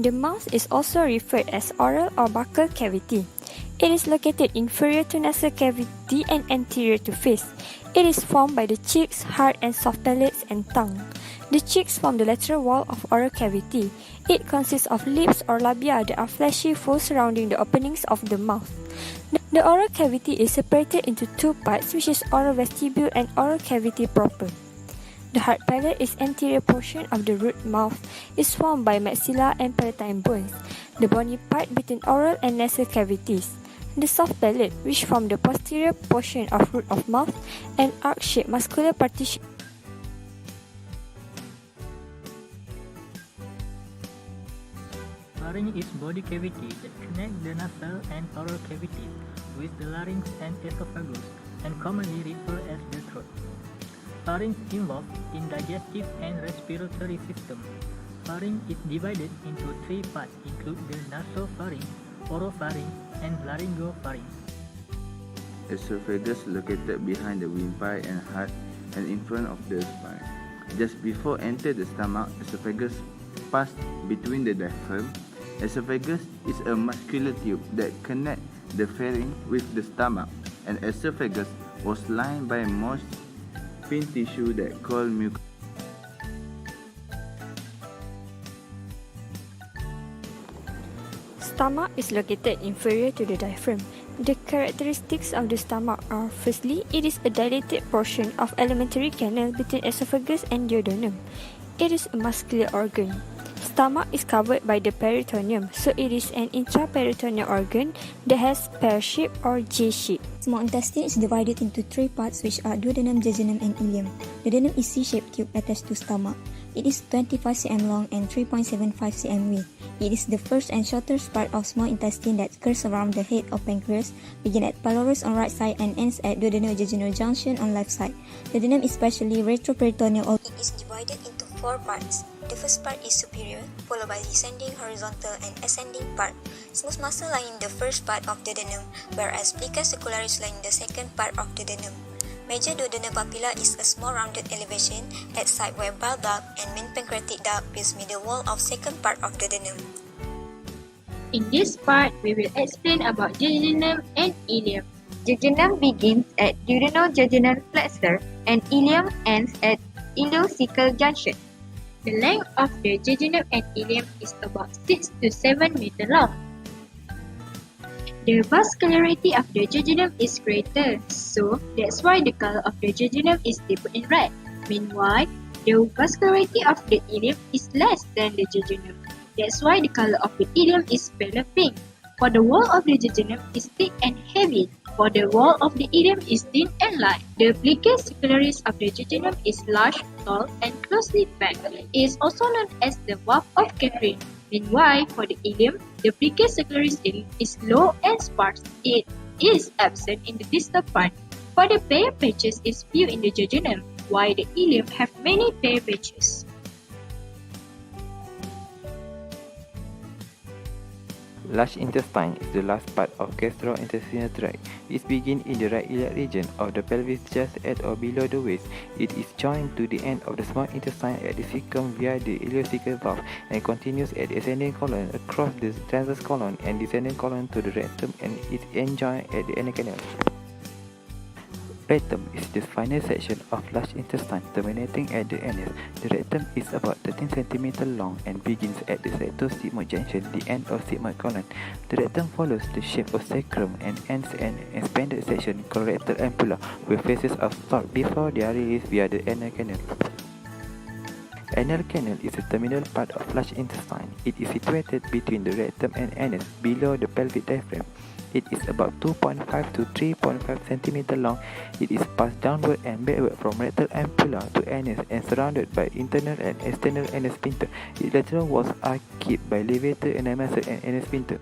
The mouth is also referred as oral or buccal cavity. It is located inferior to nasal cavity and anterior to face. It is formed by the cheeks, hard and soft palates, and tongue. The cheeks form the lateral wall of oral cavity. It consists of lips or labia that are fleshy folds surrounding the openings of the mouth. The oral cavity is separated into two parts, which is oral vestibule and oral cavity proper. The hard palate is anterior portion of the root mouth. Is formed by maxilla and palatine bones, the bony part between oral and nasal cavities. The soft palate, which form the posterior portion of root of mouth, and arc-shaped muscular partition. Larynx is body cavity that connects the nasal and oral cavities with the larynx and esophagus, and commonly referred as the throat. Larynx involved in digestive and respiratory system. Larynx is divided into three parts, include the nasopharynx, oropharynx, and laryngopharynx. Esophagus located behind the windpipe and heart and in front of the spine. Just before enter the stomach, esophagus pass between the diaphragm. Esophagus is a muscular tube that connects the pharynx with the stomach, and esophagus was lined by moist thin tissue that called mucus. Stomach is located inferior to the diaphragm. The characteristics of the stomach are: firstly, it is a dilated portion of alimentary canal between esophagus and duodenum. It is a muscular organ. Stomach is covered by the peritoneum, so it is an intraperitoneal organ that has pear shape or J shape. Small intestine is divided into three parts, which are duodenum, jejunum, and ileum. Duodenum is C-shaped tube attached to stomach. It is 25 cm long and 3.75 cm width. It is the first and shortest part of small intestine that curves around the head of pancreas, begin at pylorus on right side and ends at duodenojejunal junction on left side. Duodenum is partially retroperitoneal. It is divided into four parts. The first part is superior, followed by descending, horizontal, and ascending part. Smooth muscle lie in the first part of duodenum, whereas plica secularis lie in the second part of duodenum. Major duodenal papilla is a small rounded elevation at site where bile duct and main pancreatic duct pierce middle wall of second part of duodenum. In this part, we will explain about jejunum and ileum. Jejunum begins at duodenojejunal flexure and ileum ends at ileocecal junction. The length of the jejunum and ileum is about 6 to 7 meters long. The vascularity of the jejunum is greater, so that's why the color of the jejunum is depicted in red. Meanwhile, the vascularity of the ileum is less than the jejunum. That's why the color of the ileum is paler pink. For the wall of the jejunum is thick and heavy. For the wall of the ileum is thin and light. The plica secularis of the jejunum is large, tall, and closely packed. It is also known as the valve of Catherine. Meanwhile, for the ileum, the plica secularis is low and sparse. It is absent in the distal part. For the pair patches is few in the jejunum, while the ileum have many pair patches. Large intestine is the last part of gastrointestinal tract. It begins in the right iliac region of the pelvis just at or below the waist. It is joined to the end of the small intestine at the cecum via the ileocecal valve and continues at the ascending colon across the transverse colon and descending colon to the rectum and is enjoined at the anal canal. Rectum is the final section of large intestine terminating at the anus. The rectum is about 13 cm long and begins at the rectosigmoid junction, the end of sigmoid colon. The rectum follows the shape of sacrum and ends an expanded section called rectal ampulla with phases of thought before they are released via the anal canal. Anal canal is the terminal part of large intestine. It is situated between the rectum and anus below the pelvic diaphragm. It is about 2.5 to 3.5 cm long. It is passed downward and backward from rectal ampulla to anus and surrounded by internal and external anus sphincter. Its lateral walls are kept by levator, anal muscle, and anus sphincter.